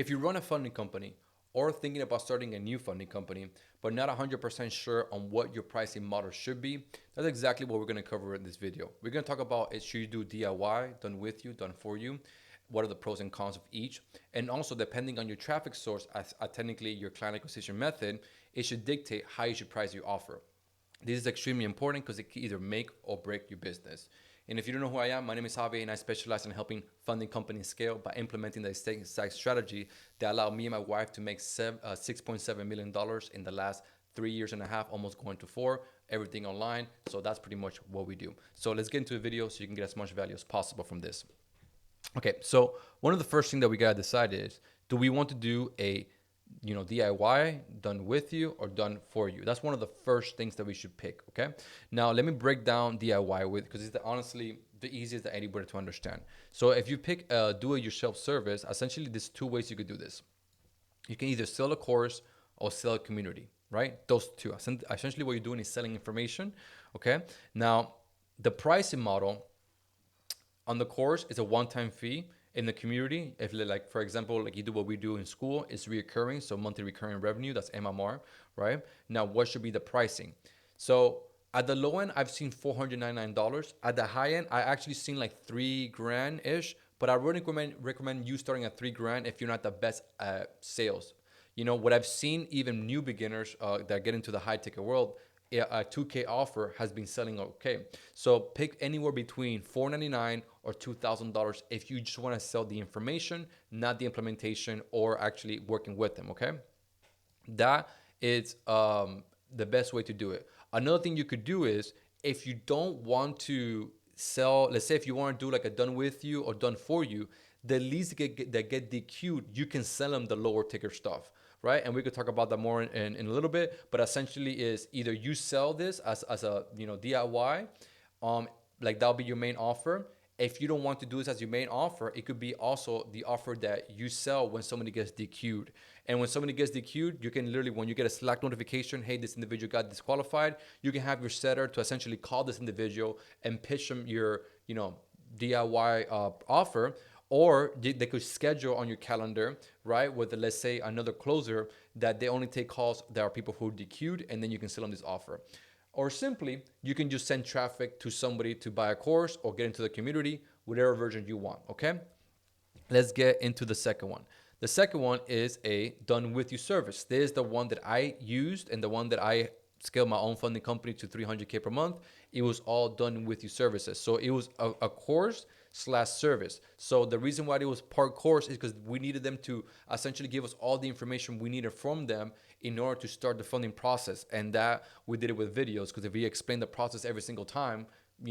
If you run a funding company or thinking about starting a new funding company, but not 100% sure on what your pricing model should be, that's exactly what we're going to cover in this video. We're going to talk about should you do DIY, done with you, done for you, what are the pros and cons of each, and also depending on your traffic source, as technically your client acquisition method, it should dictate how you should price your offer. This is extremely important because it can either make or break your business. And if you don't know who I am, my name is Javi, and I specialize in helping funding companies scale by implementing the exact strategy that allowed me and my wife to make $6.7 million in the last 3 years and a half, almost going to 4, everything online. So that's pretty much what we do. So let's get into the video so you can get as much value as possible from this. Okay, so one of the first things that we gotta decide is, do we want to do a DIY, done with you, or done for you? That's one of the first things that we should pick. Okay, now let me break down DIY with, because it's honestly the easiest that anybody to understand. So if you pick a do-it-yourself service, essentially there's 2 ways you could do this. You can either sell a course or sell a community, right? Those two. Essentially what you're doing is selling information. Okay, now the pricing model on the course is a one-time fee. In the community, if like, for example, like you do what we do in school, it's reoccurring, so monthly recurring revenue, that's MMR, right? Now, what should be the pricing? So at the low end, I've seen $499. At the high end, I actually seen like $3,000-ish, but I really recommend you starting at $3,000 if you're not the best at sales. What I've seen, even new beginners that get into the high ticket world, a 2K offer has been selling okay. So pick anywhere between $499 or $2,000 if you just want to sell the information, not the implementation or actually working with them, okay? That is the best way to do it. Another thing you could do is, if you don't want to sell, let's say if you want to do like a done with you or done for you, the leads that get DQ'd, you can sell them the lower ticker stuff, right? And we could talk about that more in a little bit, but essentially is either you sell this as a DIY, like that'll be your main offer. If you don't want to do this as your main offer, it could be also the offer that you sell when somebody gets DQ'd. And when somebody gets DQ'd, you can literally, when you get a Slack notification, hey, this individual got disqualified, you can have your setter to essentially call this individual and pitch them your DIY offer. Or they could schedule on your calendar, right, with, let's say, another closer that they only take calls that are people who are DQ'd, and then you can sell them this offer. Or simply, you can just send traffic to somebody to buy a course or get into the community, whatever version you want, okay? Let's get into the second one. The second one is a done with you service. This is the one that I used and the one that I scaled my own funding company to 300K per month. It was all done with you services. So it was a course / service. So the reason why it was part course is because we needed them to essentially give us all the information we needed from them in order to start the funding process. And that we did it with videos, because if we explain the process every single time,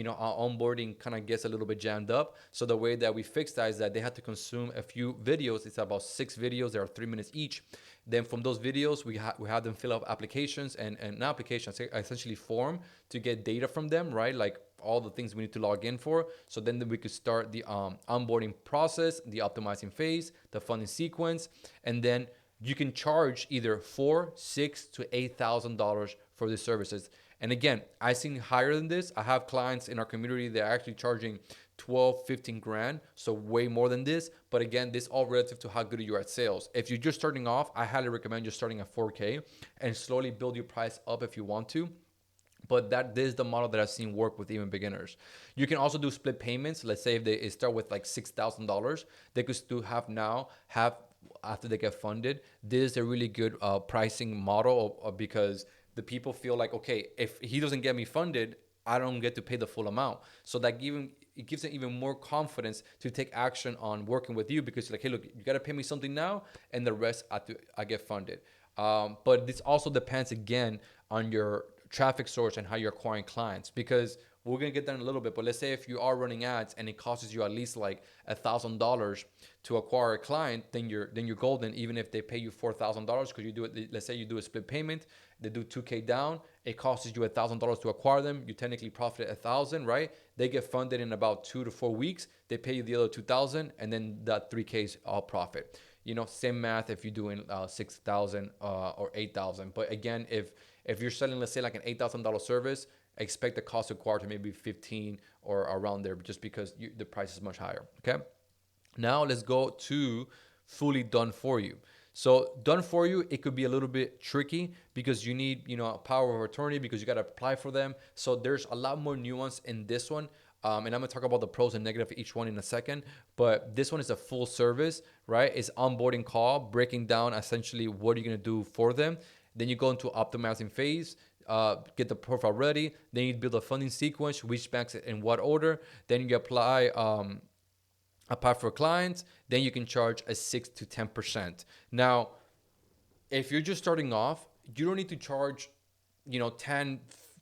our onboarding kind of gets a little bit jammed up. So the way that we fixed that is that they had to consume a few videos. It's about 6 videos. They are 3 minutes each. Then from those videos, we have them fill out applications and not applications, essentially form to get data from them, right? Like all the things we need to log in for. So then we could start the onboarding process, the optimizing phase, the funding sequence, and then you can charge either $4,000, $6,000 to $8,000 for these services. And again, I've seen higher than this. I have clients in our community that are actually charging 12, 15 grand, so way more than this. But again, this all relative to how good you are at sales. If you're just starting off, I highly recommend just starting at 4K and slowly build your price up if you want to. But this is the model that I've seen work with even beginners. You can also do split payments. Let's say if they start with like $6,000, they could still have after they get funded. This is a really good pricing model because the people feel like, okay, if he doesn't get me funded, I don't get to pay the full amount. So that it gives them even more confidence to take action on working with you, because like, hey, look, you got to pay me something now, and the rest I get funded. But this also depends again on your traffic source and how you're acquiring clients, because we're going to get there in a little bit. But let's say if you are running ads and it costs you at least like $1,000 to acquire a client, then you're golden, even if they pay you $4,000, because you do it. Let's say you do a split payment, they do 2K down, it costs you $1,000 to acquire them. You technically profit $1,000, right? They get funded in about 2 to 4 weeks. They pay you the other $2,000, and then that 3K is all profit. Same math if you're doing 6,000 or 8,000. But again, if you're selling, let's say like an $8,000 service, expect the cost to acquire to maybe 15 or around there, just because the price is much higher. Okay. Now let's go to fully done for you. So done for you, it could be a little bit tricky because you need, a power of attorney because you got to apply for them. So there's a lot more nuance in this one. And I'm gonna talk about the pros and negatives of each one in a second. But this one is a full service, right? It's onboarding call, breaking down essentially what you're gonna do for them. Then you go into optimizing phase, get the profile ready. Then you build a funding sequence, which banks in what order. Then you apply for clients. Then you can charge a 6 to 10%. Now, if you're just starting off, you don't need to charge, 10,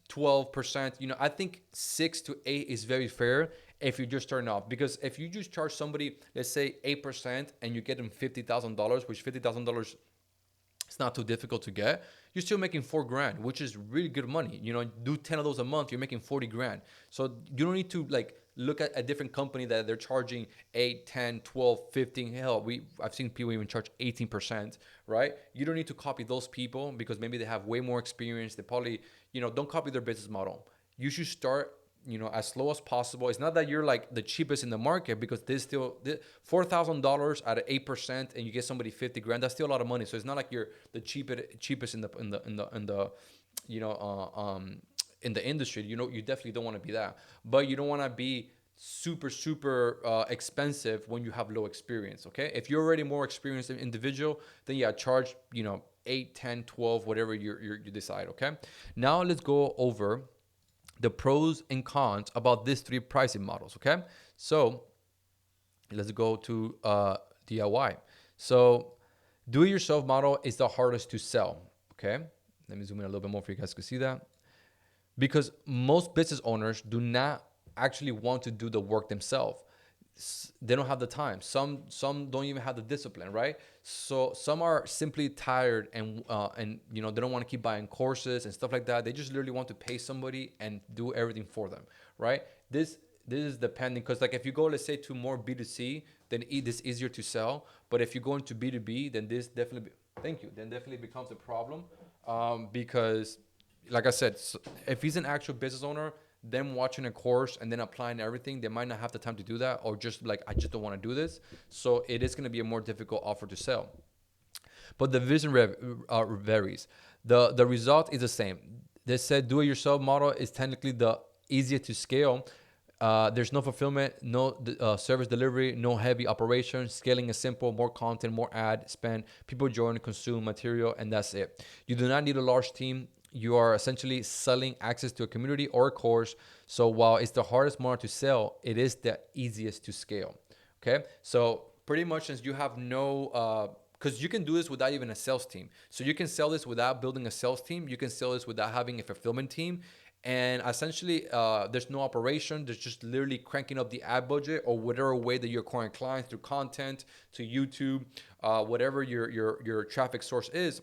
12%. I think 6 to 8 is very fair if you're just starting off. Because if you just charge somebody, let's say 8%, and you get them $50,000, which $50,000, it's not too difficult to get, you're still making $4,000, which is really good money. Do 10 of those a month, you're making 40 grand. So you don't need to look at a different company that they're charging 8, 10, 12, 15. Hell, I've seen people even charge 18%, right? You don't need to copy those people because maybe they have way more experience. They probably, don't copy their business model. You should start, as slow as possible. It's not that you're like the cheapest in the market, because there's still $4,000 at 8% and you get somebody 50 grand. That's still a lot of money. So it's not like you're the cheapest in the in the industry. You definitely don't want to be that, but you don't want to be super expensive when you have low experience. Okay, if you're already more experienced individual, then yeah, charge 8, 10, 12, whatever you decide. Okay, now let's go over the pros and cons about these 3 pricing models. Okay, so let's go to DIY. So do-it-yourself model is the hardest to sell. Okay, let me zoom in a little bit more for you guys to see that, because most business owners do not actually want to do the work themselves. They don't have the time. Some don't even have the discipline, right? So some are simply tired and they don't want to keep buying courses and stuff like that. They just literally want to pay somebody and do everything for them, right? This is depending, because if you go, let's say, to more B2C, then this is easier to sell. But if you go into B2B, then this definitely becomes a problem, because like I said, if he's an actual business owner, them watching a course and then applying everything, they might not have the time to do that, or just I just don't want to do this. So it is going to be a more difficult offer to sell. But the vision varies. The result is the same. They said do-it-yourself model is technically the easier to scale. There's no fulfillment, no service delivery, no heavy operations. Scaling is simple: more content, more ad spend, people join, consume material, and that's it. You do not need a large team. You are essentially selling access to a community or a course. So while it's the hardest model to sell, it is the easiest to scale. Okay, so pretty much, since you have no because you can do this without even a sales team. So you can sell this without building a sales team. You can sell this without having a fulfillment team. And essentially, there's no operation. There's just literally cranking up the ad budget, or whatever way that you're acquiring clients, through content, to YouTube, whatever your traffic source is.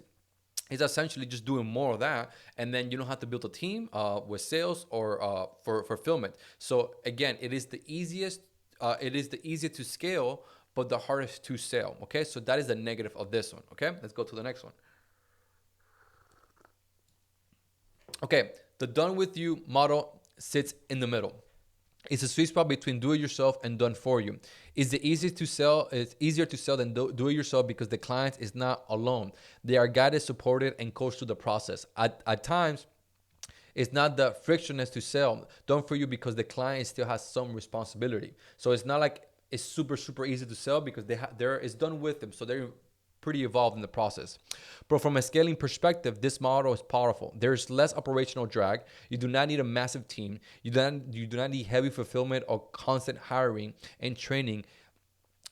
It's essentially just doing more of that, and then you don't have to build a team with sales or for fulfillment. So again, it is the easiest to scale, but the hardest to sell. Okay, so that is the negative of this one. Okay, let's go to the next one. Okay, the done with you model sits in the middle. It's a sweet spot between do it yourself and done for you. It's the easiest to sell. It's easier to sell than do it yourself, because the client is not alone. They are guided, supported, and coached through the process. At times, it's not the frictionless to sell done for you, because the client still has some responsibility. So it's not like it's super easy to sell, because it's done with them. So they're pretty evolved in the process. But from a scaling perspective, this model is powerful. There's less operational drag. You do not need a massive team. You do not need heavy fulfillment or constant hiring and training.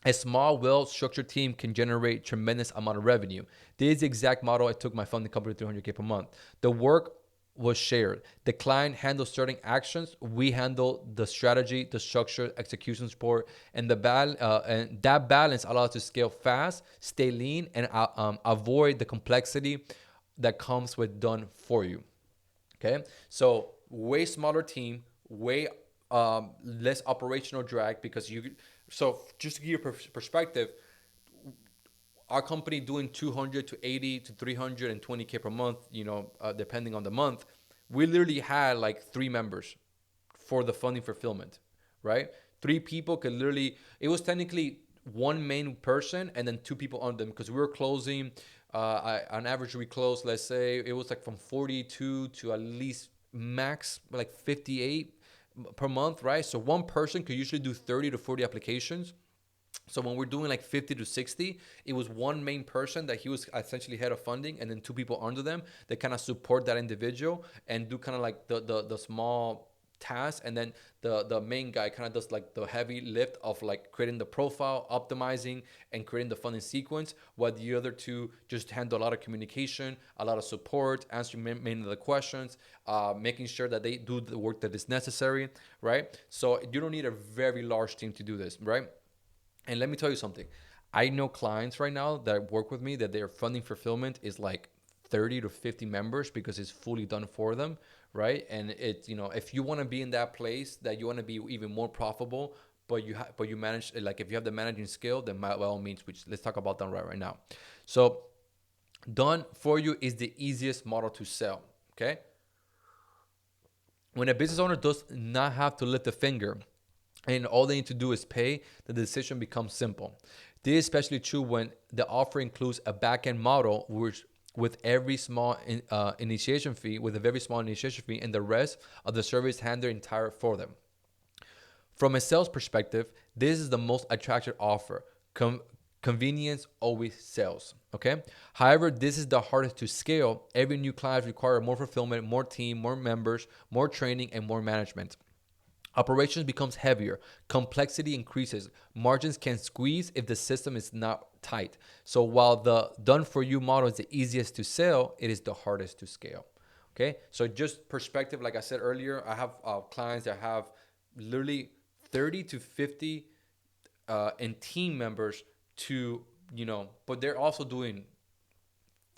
A small, well-structured team can generate tremendous amount of revenue. This is the exact model I took my funding company to $300K per month. The work was shared. The client handles certain actions. We handle the strategy, the structure, execution support, and and that balance allows us to scale fast, stay lean, and avoid the complexity that comes with done for you. Okay, so way smaller team, way less operational drag, because you. So just to give you perspective, our company doing 200 to 80 to 320K per month, depending on the month, we literally had 3 members for the funding fulfillment, right? 3 people could literally, it was technically one main person and then two people under them, because we were closing on average we closed, let's say it was like from 42 to at least max like 58 per month, right? So one person could usually do 30 to 40 applications. So when we're doing like 50 to 60, it was one main person that he was essentially head of funding, and then two people under them that kind of support that individual and do kind of like the small tasks, and then the main guy kind of does like the heavy lift of like creating the profile, optimizing, and creating the funding sequence, while the other two just handle a lot of communication, a lot of support, answering mainly the questions, making sure that they do the work that is necessary, right? So you don't need a very large team to do this, right? And let me tell you something. I know clients right now that work with me that their funding fulfillment is like 30 to 50 members because it's fully done for them, right? And it's, if you want to be in that place that you want to be even more profitable, but you manage, like if you have the managing skill, then by all means, which let's talk about that right now. So done for you is the easiest model to sell, okay? When a business owner does not have to lift a finger, and all they need to do is pay, the decision becomes simple. This is especially true when the offer includes a back-end model, which with every small initiation fee, with a very small initiation fee, and the rest of the service handled entire for them. From a sales perspective, this is the most attractive offer. Convenience always sells. Okay. However, this is the hardest to scale. Every new client requires more fulfillment, more team, more members, more training, and more management. Operations becomes heavier, complexity increases, margins can squeeze if the system is not tight. So while the done for you model is the easiest to sell, it is the hardest to scale. Okay, so just perspective, like I said earlier, I have clients that have literally 30 to 50 and team members to, but they're also doing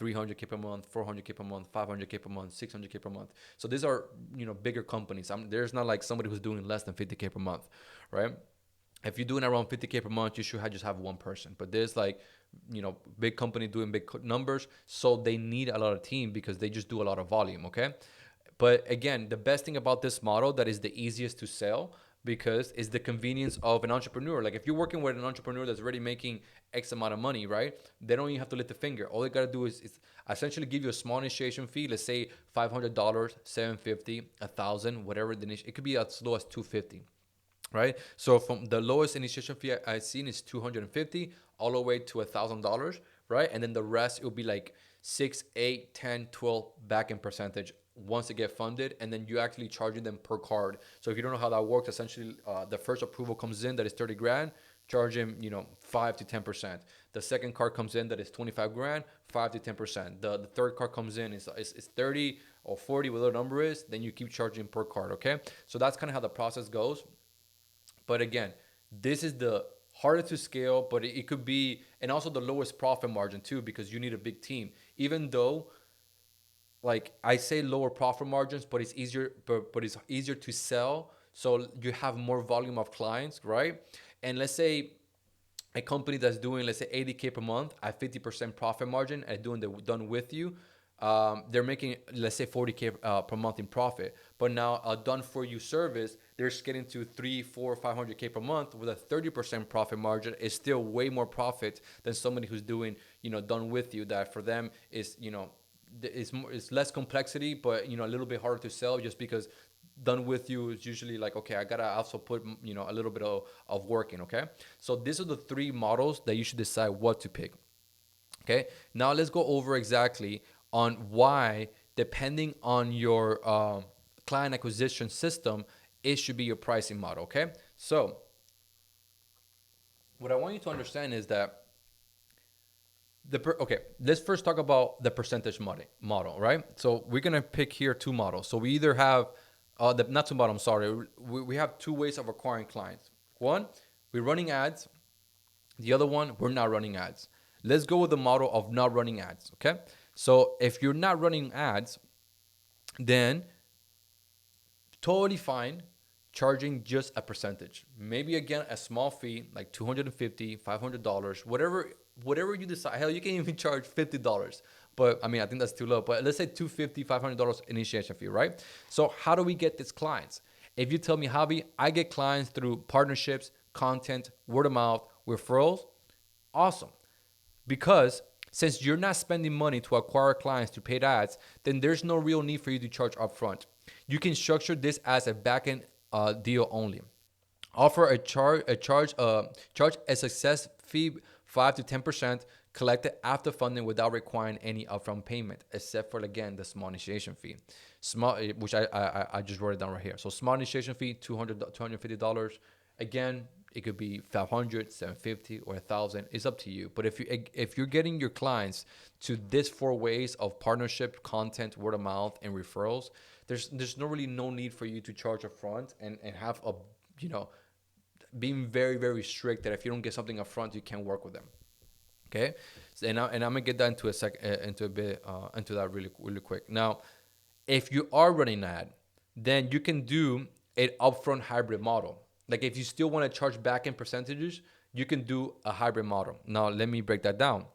300K per month, 400K per month, 500K per month, 600K per month. So these are, bigger companies. There's not like somebody who's doing less than 50K per month, right? If you're doing around 50K per month, you should just have one person. But there's like, big company doing big numbers. So they need a lot of team because they just do a lot of volume, okay? But again, the best thing about this model that is the easiest to sell because it's the convenience of an entrepreneur. Like if you're working with an entrepreneur that's already making X amount of money, right? They don't even have to lift a finger. All they gotta do is essentially give you a small initiation fee. Let's say $500, $750, $1,000, whatever it could be as low as $250. Right? So from the lowest initiation fee I've seen is $250 all the way to $1,000, right? And then the rest it will be like 6, 8, 10, 12 back end percentage once they get funded, and then you actually charging them per card. So if you don't know how that works, essentially the first approval comes in that is 30 grand, charge him 5 to 10%. The second card comes in that is 25 grand, 5 to 10%. The third card comes in is 30 or 40, whatever the number is, then you keep charging per card. Okay, so that's kind of how the process goes. But again, this is the hardest to scale, but it could be, and also the lowest profit margin too, because you need a big team. Even though, like I say, lower profit margins, but it's easier, but it's easier to sell. So you have more volume of clients, right? And let's say a company that's doing, let's say 80K per month at 50% profit margin and doing the done with you, they're making, let's say 40K per month in profit. But now a done for you service, they're getting to 3, 4, 500K per month with a 30% profit margin. Is still way more profit than somebody who's doing, done with you. That for them is, it's less complexity, but a little bit harder to sell just because done with you is usually like, okay, I gotta also put a little bit of work in. Okay, so these are the three models that you should decide what to pick. Okay, now let's go over exactly on why, depending on your client acquisition system, it should be your pricing model. Okay, so what I want you to understand is that let's first talk about the percentage model, right? So we're gonna pick here two models. So we either have not two models. I'm sorry. We have two ways of acquiring clients. One, we're running ads. The other one, we're not running ads. Let's go with the model of not running ads. Okay. So if you're not running ads, then totally fine charging just a percentage. Maybe again a small fee like $250, $500, whatever you decide. Hell, you can even charge $50. But I mean, I think that's too low. But let's say $250, $500 initiation fee, right? So how do we get these clients? If you tell me, Javi, I get clients through partnerships, content, word of mouth, referrals, awesome. Because since you're not spending money to acquire clients to paid ads, then there's no real need for you to charge upfront. You can structure this as a backend deal only. Offer charge a success fee 5 to 10% collected after funding without requiring any upfront payment, except for again the small initiation fee. Small, which I just wrote it down right here. So small initiation fee $250. Again, it could be 500, 750, or 1,000. It's up to you. But if you're getting your clients to this 4 ways of partnership, content, word of mouth, and referrals, there's no need for you to charge upfront and have a being very, very strict that if you don't get something up front, you can't work with them. Okay. So, and I'm gonna get that into into that really, really quick. Now, if you are running an ad, then you can do an upfront hybrid model. Like if you still want to charge back in percentages, you can do a hybrid model. Now, let me break that down.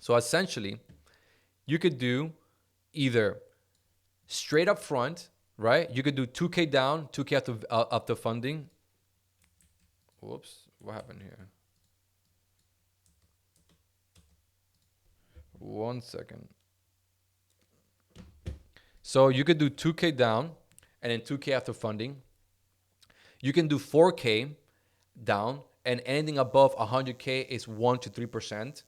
So essentially, you could do either straight up front, right? You could do 2K down, 2K after funding. Whoops, what happened here? 1 second. So you could do 2K down and then 2K after funding. You can do 4K down and anything above 100K is 1 to 3%.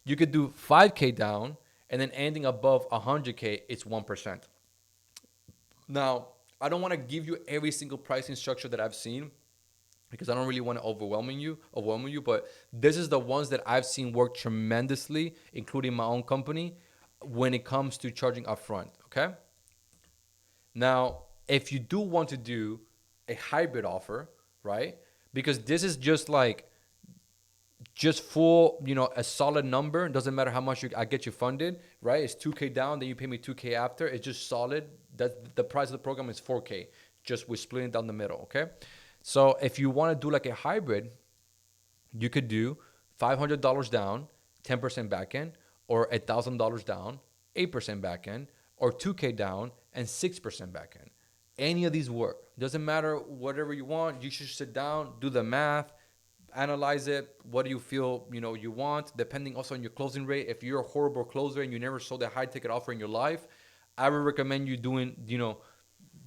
You could do 5K down and then anything above 100K is 1%. Now, I don't want to give you every single pricing structure that I've seen because I don't really want to overwhelm you, but this is the ones that I've seen work tremendously, including my own company, when it comes to charging upfront, okay? Now, if you do want to do a hybrid offer, right? Because this is just full, a solid number. It doesn't matter how much I get you funded, right? It's 2K down, then you pay me 2K after. It's just solid. That the price of the program is 4K. Just we're splitting down the middle, okay? So if you want to do like a hybrid, you could do $500 down, 10% back end, or $1,000 down, 8% back end, or 2K down and 6% back end. Any of these work. Doesn't matter, whatever you want. You should sit down, do the math, analyze it. What do you feel you want? Depending also on your closing rate. If you're a horrible closer and you never sold a high ticket offer in your life, I would recommend you doing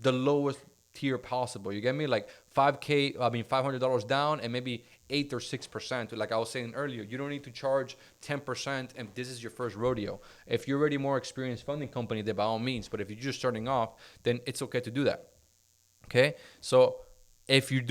the lowest tier possible. You get me? Like $500 down and maybe 8 or 6%. Like I was saying earlier, you don't need to charge 10% and this is your first rodeo. If you're already more experienced funding company, then by all means. But if you're just starting off, then it's okay to do that. Okay? So if you're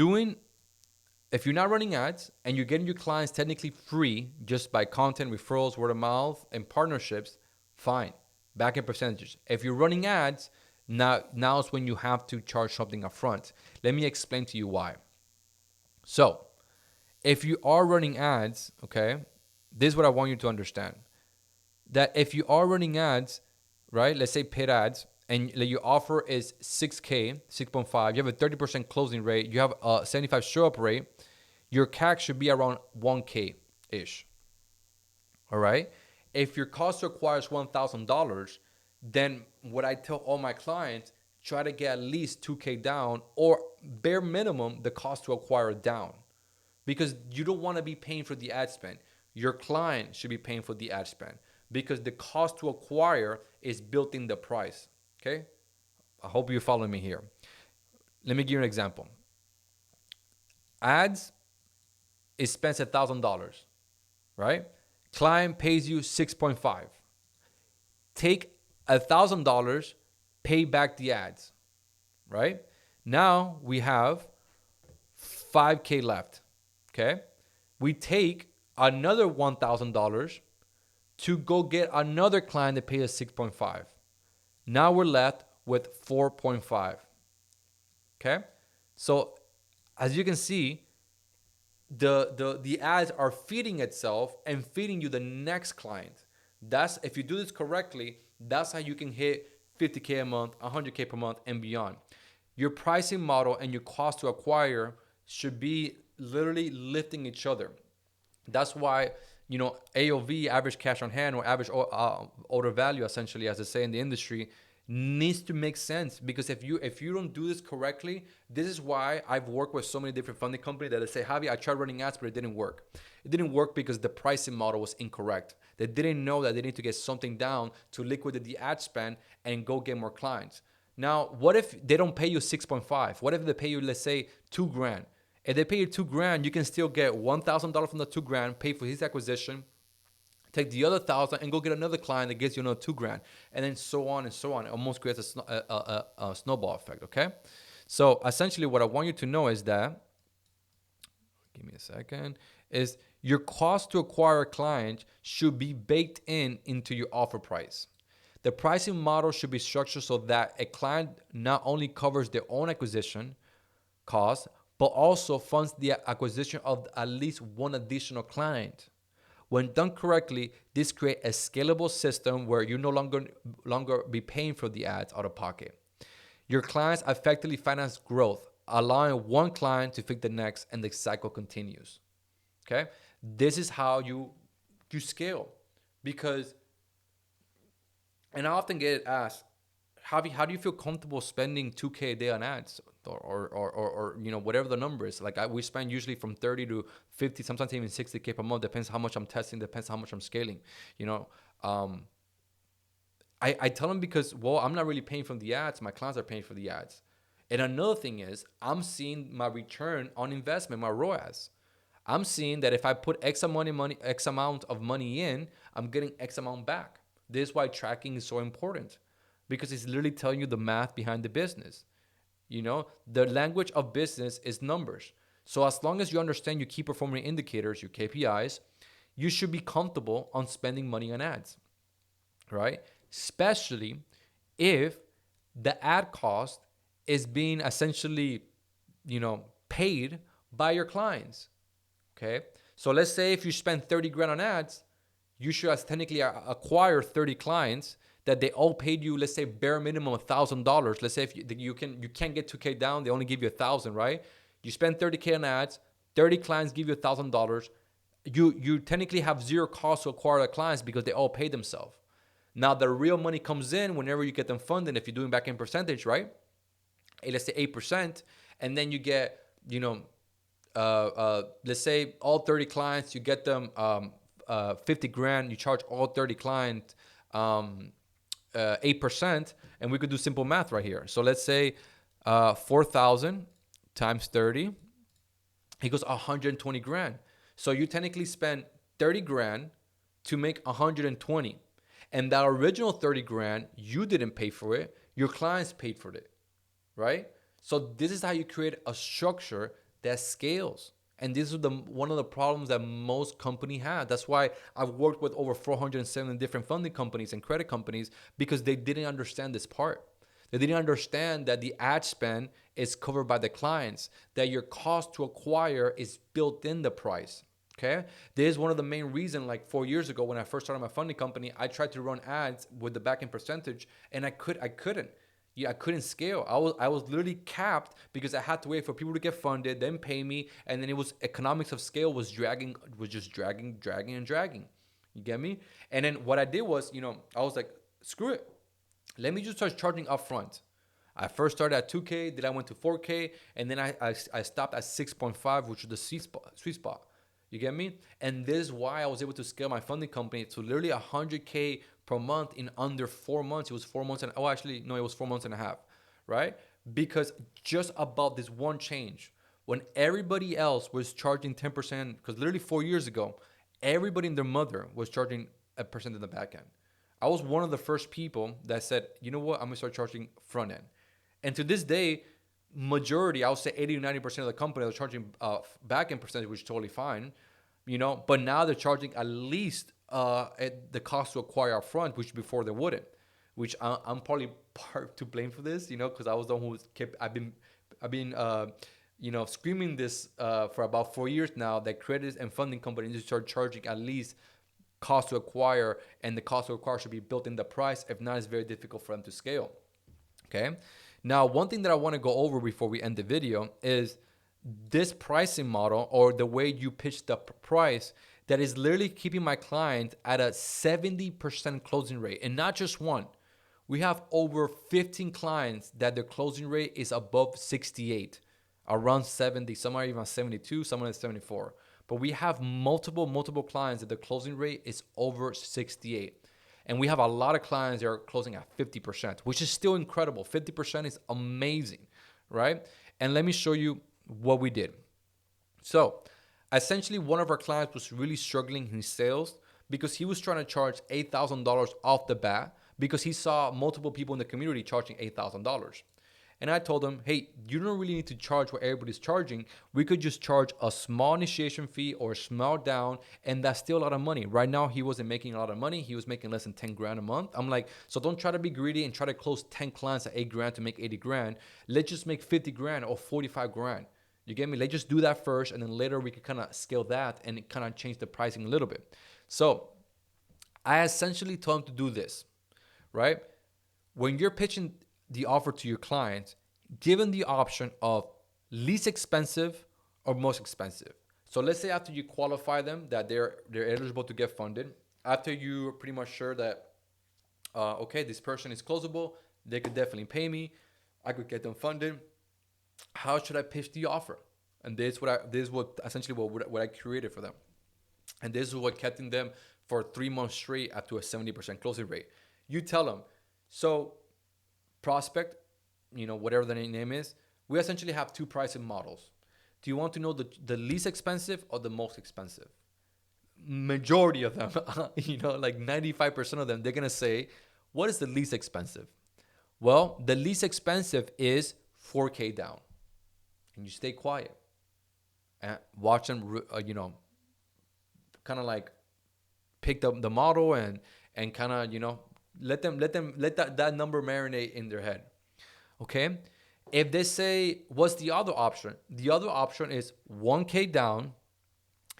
not running ads and you're getting your clients technically free just by content, referrals, word of mouth, and partnerships, fine. Back in percentages. If you're running ads, now is when you have to charge something up front. Let me explain to you why. So, if you are running ads, okay, this is what I want you to understand. That if you are running ads, right, let's say paid ads, and your offer is 6K, 6.5, you have a 30% closing rate, you have a 75 show-up rate, your CAC should be around 1K-ish. All right? If your cost to acquire is $1,000, then what I tell all my clients, try to get at least 2K down or bare minimum the cost to acquire down. Because you don't want to be paying for the ad spend. Your client should be paying for the ad spend because the cost to acquire is built in the price. Okay? I hope you're following me here. Let me give you an example. Ads is spent $1,000, right? Client pays you 6.5. Take $1,000, pay back the ads, right? Now we have 5K left, okay? We take another $1,000 to go get another client that pays us 6.5. Now we're left with 4.5, okay? So as you can see, the ads are feeding itself and feeding you the next client. That's, if you do this correctly, that's how you can hit 50K a month, 100K per month, and beyond. Your pricing model and your cost to acquire should be literally lifting each other. That's why, AOV, average cash on hand, or average order value, essentially, as they say in the industry, needs to make sense, because if you don't do this correctly, this is why I've worked with so many different funding companies that they say, Javi, I tried running ads, but it didn't work. It didn't work because the pricing model was incorrect. They didn't know that they need to get something down to liquidate the ad spend and go get more clients. Now, what if they don't pay you 6.5? What if they pay you, let's say, $2,000? If they pay you $2,000, you can still get $1,000 from the $2,000, pay for his acquisition, take the other 1,000 and go get another client that gets you another $2,000, and then so on and so on. It almost creates a snowball effect. Okay, so essentially, what I want you to know is that, give me a second, is your cost to acquire a client should be baked into your offer price. The pricing model should be structured so that a client not only covers their own acquisition cost, but also funds the acquisition of at least one additional client. When done correctly, this creates a scalable system where you no longer be paying for the ads out of pocket. Your clients effectively finance growth, allowing one client to feed the next, and the cycle continues. Okay? This is how you scale. Because, and I often get asked, how do you feel comfortable spending $2,000 a day on ads, or whatever the number is? Like we spend usually from 30 to 50, sometimes even 60K per month. Depends how much I'm testing. Depends how much I'm scaling. I tell them because, well, I'm not really paying for the ads. My clients are paying for the ads. And another thing is, I'm seeing my return on investment, my ROAS. I'm seeing that if I put X amount of money in, I'm getting X amount back. This is why tracking is so important, because it's literally telling you the math behind the business. The language of business is numbers. So as long as you understand your key performance indicators, your KPIs, you should be comfortable on spending money on ads, right? Especially if the ad cost is being essentially, paid by your clients. Okay. So let's say if you spend 30 grand on ads, you should technically acquire 30 clients that they all paid you, let's say bare minimum $1,000. Let's say if you can't get 2K down, they only give you 1,000, right? You spend 30K on ads, 30 clients give you $1,000. You technically have zero cost to acquire the clients because they all pay themselves. Now the real money comes in whenever you get them funded. If you're doing back end percentage, right? Let's say 8%, and then you get, let's say all 30 clients, you get them 50 grand. You charge all 30 clients 8%, and we could do simple math right here. So let's say 4,000 times 30 equals 120 grand. So you technically spend 30 grand to make 120. And that original 30 grand, you didn't pay for it. Your clients paid for it, right? So this is how you create a structure that scales. And this is one of the problems that most companies have. That's why I've worked with over 470 different funding companies and credit companies, because they didn't understand this part. They didn't understand that the ad spend is covered by the clients, that your cost to acquire is built in the price. Okay, this is one of the main reasons. Like 4 years ago, when I first started my funding company, I tried to run ads with the back end percentage, and I couldn't. Yeah, I couldn't scale. I was literally capped because I had to wait for people to get funded, then pay me, and then it was economics of scale was just dragging. You get me? And then what I did was, I was like, screw it. Let me just start charging upfront. I first started at 2K, then I went to 4K, and then I stopped at 6.5, which is the sweet spot. You get me? And this is why I was able to scale my funding company to literally 100K per month in under 4 months. It was 4 months it was 4 months and a half, right? Because just about this one change, when everybody else was charging 10%, because literally 4 years ago, everybody and their mother was charging a percent in the back end. I was one of the first people that said, you know what, I'm gonna start charging front end. And to this day, majority, I would say 80 to 90% of the company are charging back end percentage, which is totally fine, but now they're charging at least at the cost to acquire up front, which before they wouldn't, which I'm probably part to blame for this, because I was the one who kept, I've been screaming this for about 4 years now, that credit and funding companies need to start charging at least cost to acquire, and the cost to acquire should be built in the price. If not, it's very difficult for them to scale. Okay. Now, one thing that I want to go over before we end the video is this pricing model, or the way you pitch the price, that is literally keeping my client at a 70% closing rate, and not just one. We have over 15 clients that their closing rate is above 68, around 70, some are even 72, some are 74. But we have multiple clients that the closing rate is over 68. And we have a lot of clients that are closing at 50%, which is still incredible. 50% is amazing, right? And let me show you what we did. So essentially, one of our clients was really struggling in sales because he was trying to charge $8,000 off the bat because he saw multiple people in the community charging $8,000. And I told him, hey, you don't really need to charge what everybody's charging. We could just charge a small initiation fee or a small down, and that's still a lot of money. Right now, he wasn't making a lot of money. He was making less than 10 grand a month. I'm like, so don't try to be greedy and try to close 10 clients at 8 grand to make 80 grand. Let's just make 50 grand or 45 grand. You get me? Let's just do that first, and then later we could kind of scale that and kind of change the pricing a little bit. So I essentially told him to do this, right? When you're pitching the offer to your client, given the option of least expensive or most expensive. So let's say after you qualify them that they're eligible to get funded, after you're pretty much sure that okay, this person is closable, they could definitely pay me, I could get them funded. How should I pitch the offer? And this is what essentially what I created for them. And this is what kept them for 3 months straight up to a 70% closing rate. You tell them, so prospect, whatever the name is, we essentially have two pricing models. Do you want to know the least expensive or the most expensive? Majority of them, like 95% of them, they're going to say, what is the least expensive? Well, the least expensive is 4K down. And you stay quiet and watch them, kind of like pick the model and kind of, let that number marinate in their head. Okay. If they say, what's the other option? The other option is 1K down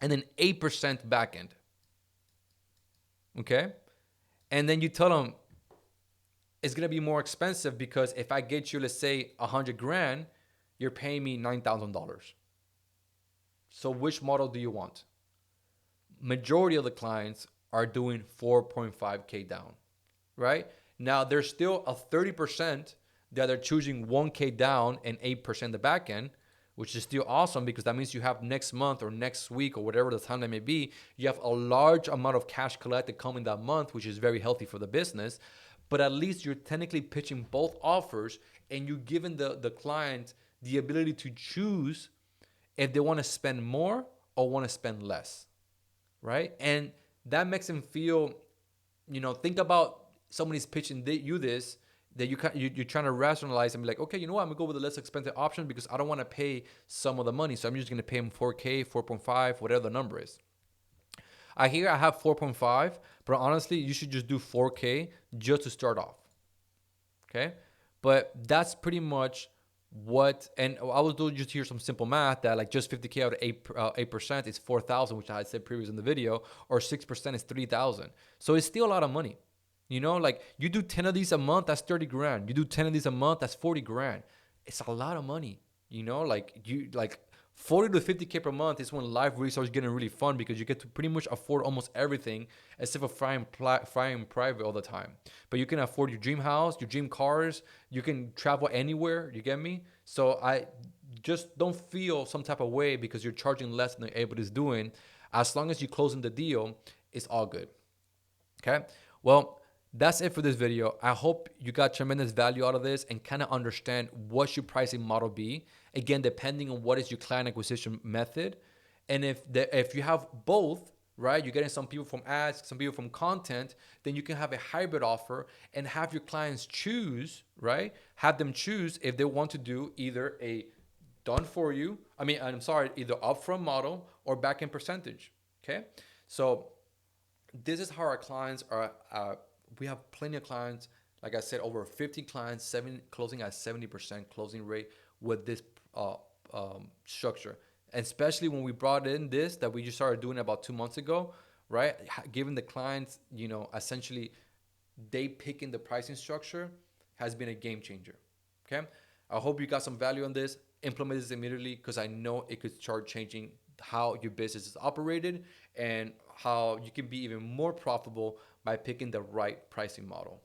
and then 8% back end. Okay. And then you tell them it's going to be more expensive because if I get you, let's say 100 grand, you're paying me $9,000. So which model do you want? Majority of the clients are doing 4.5K down, right? Now there's still a 30% that are choosing 1K down and 8% the back end, which is still awesome because that means you have next month or next week or whatever the time that may be, you have a large amount of cash collected coming that month, which is very healthy for the business. But at least you're technically pitching both offers and you're giving the client the ability to choose if they want to spend more or want to spend less, right? And that makes them feel, think about somebody's pitching you this, that you're trying to rationalize and be like, okay, you know what? I'm gonna go with the less expensive option because I don't want to pay some of the money. So I'm just gonna pay them 4K, 4.5, whatever the number is. I have 4.5, but honestly, you should just do 4K just to start off. Okay. But that's pretty much what, and I was doing just here some simple math that like just 50K out of 8% is 4,000, which I had said previously in the video, or 6% is 3,000. So it's still a lot of money. Like you do 10 of these a month, that's 30 grand. You do 10 of these a month, that's 40 grand. It's a lot of money, like 40 to 50K per month is when life really starts getting really fun because you get to pretty much afford almost everything except for flying private all the time. But you can afford your dream house, your dream cars, you can travel anywhere, you get me? So I just don't feel some type of way because you're charging less than everybody's doing. As long as you're closing the deal, it's all good. Okay? Well, that's it for this video. I hope you got tremendous value out of this and kind of understand what should pricing model be. Again, depending on what is your client acquisition method. And if you have both, right, you're getting some people from ads, some people from content, then you can have a hybrid offer and have your clients choose, right? Have them choose if they want to do either a done for you, either upfront model or back-end percentage, okay? So this is how our clients are, we have plenty of clients, like I said, over 50 clients, closing at 70% closing rate with this structure. And especially when we brought in this, that we just started doing about 2 months ago, right? Giving the clients, essentially they picking the pricing structure has been a game changer, okay? I hope you got some value on this. Implement this immediately because I know it could start changing how your business is operated and how you can be even more profitable by picking the right pricing model.